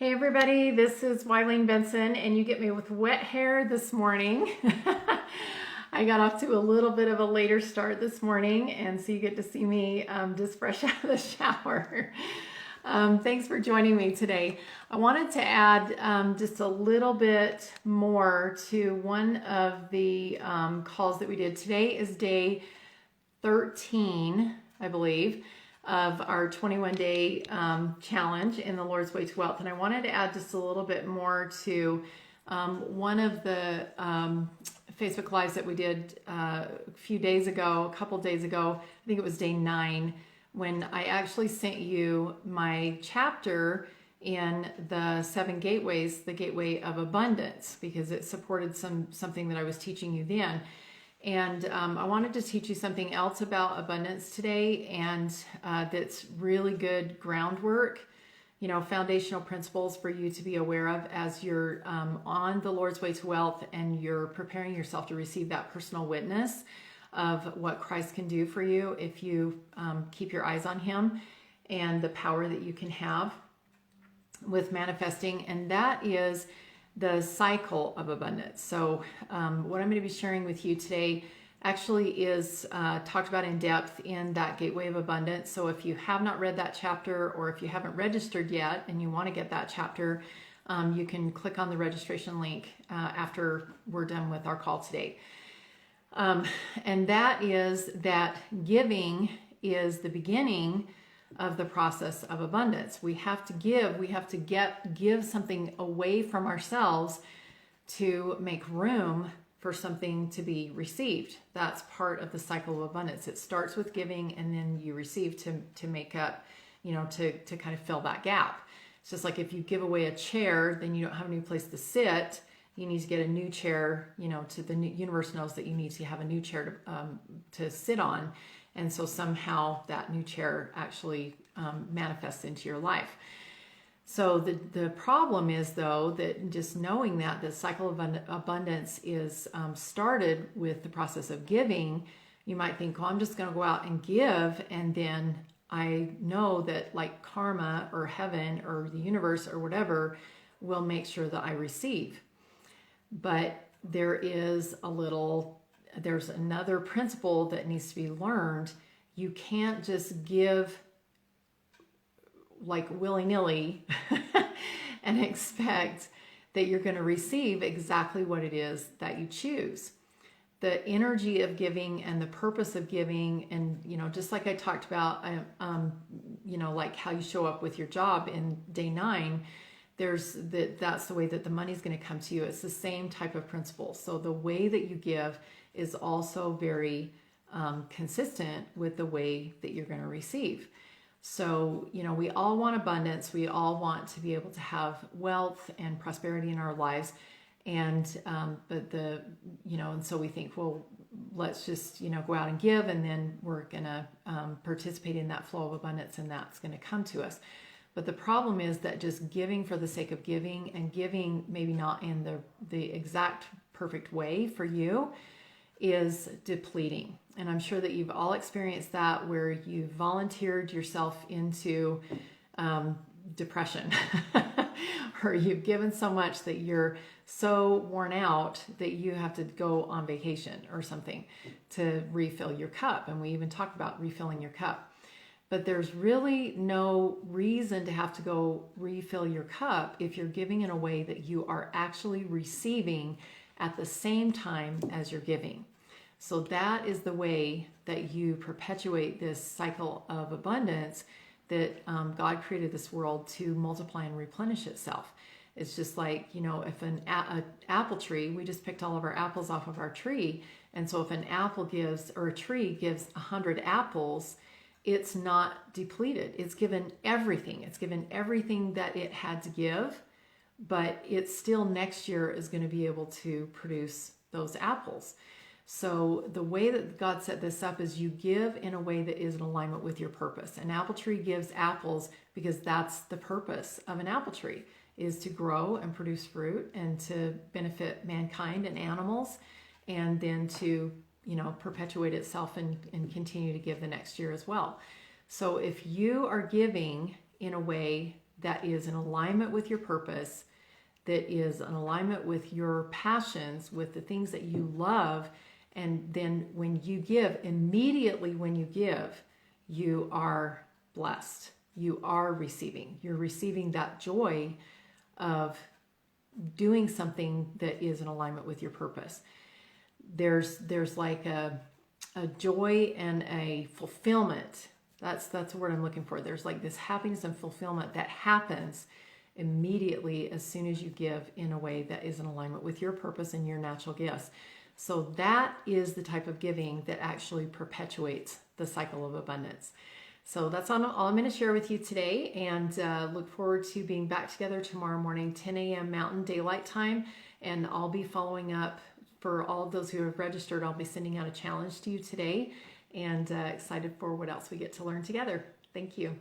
Hey everybody, this is Wileen Benson, and you get me with wet hair this morning. I got off to a little bit of a later start this morning, and so you get to see me just fresh out of the shower. Thanks for joining me today. I wanted to add just a little bit more to one of the calls that we did. Today is day 13, I believe, of our 21-day challenge in the Lord's Way to Wealth. And I wanted to add just a little bit more to one of the Facebook Lives that we did a couple days ago. I think it was day 9, when I actually sent you my chapter in the 7 gateways, the gateway of abundance, because it supported something that I was teaching you then. And I wanted to teach you something else about abundance today, and that's really good groundwork, foundational principles for you to be aware of as you're on the Lord's Way to Wealth and you're preparing yourself to receive that personal witness of what Christ can do for you if you keep your eyes on Him, and the power that you can have with manifesting. And that is the cycle of abundance. So what I'm going to be sharing with you today actually is talked about in depth in that Gateway of Abundance. So if you have not read that chapter, or if you haven't registered yet and you want to get that chapter, you can click on the registration link after we're done with our call today. And that is that giving is the beginning of the process of abundance. We have to give something away from ourselves to make room for something to be received. That's part of the cycle of abundance. It starts with giving, and then you receive to make up, to kind of fill that gap. It's just like if you give away a chair, then you don't have any place to sit. You need to get a new chair, the universe knows that you need to have a new chair to sit on. And so somehow that new chair actually manifests into your life. So the problem is, though, that just knowing that the cycle of abundance is started with the process of giving, you might think, I'm just going to go out and give, and then I know that like karma or heaven or the universe or whatever will make sure that I receive. But there's another principle that needs to be learned. You can't just give like willy-nilly and expect that you're going to receive exactly what it is that you choose. The energy of giving and the purpose of giving, and just like I talked about, like how you show up with your job in day 9, that's the way that the money's going to come to you. It's the same type of principle. So the way that you give is also very consistent with the way that you're going to receive. So, we all want abundance. We all want to be able to have wealth and prosperity in our lives. And, and so we think, well, let's just, go out and give, and then we're going to participate in that flow of abundance, and that's going to come to us. But the problem is that just giving for the sake of giving, and giving maybe not in the exact perfect way for you, is depleting. And I'm sure that you've all experienced that, where you volunteered yourself into depression or you've given so much that you're so worn out that you have to go on vacation or something to refill your cup. And we even talked about refilling your cup. But there's really no reason to have to go refill your cup if you're giving in a way that you are actually receiving at the same time as you're giving. So that is the way that you perpetuate this cycle of abundance, that God created this world to multiply and replenish itself. It's just like, if an apple tree, we just picked all of our apples off of our tree. And so if an apple gives, or a tree gives 100 apples, it's not depleted. It's given everything. It's given everything that it had to give, but it still next year is going to be able to produce those apples. So the way that God set this up is you give in a way that is in alignment with your purpose. An apple tree gives apples because that's the purpose of an apple tree, is to grow and produce fruit and to benefit mankind and animals, and then to perpetuate itself and continue to give the next year as well. So if you are giving in a way that is in alignment with your purpose, that is in alignment with your passions, with the things that you love. And then when you give, immediately when you give, you are blessed. You are receiving. You're receiving that joy of doing something that is in alignment with your purpose. There's like a joy and a fulfillment. That's the word I'm looking for. There's like this happiness and fulfillment that happens immediately as soon as you give in a way that is in alignment with your purpose and your natural gifts. So that is the type of giving that actually perpetuates the cycle of abundance. So that's all I'm going to share with you today, and look forward to being back together tomorrow morning, 10 a.m. Mountain Daylight Time, and I'll be following up for all of those who have registered. I'll be sending out a challenge to you today, and excited for what else we get to learn together. Thank you.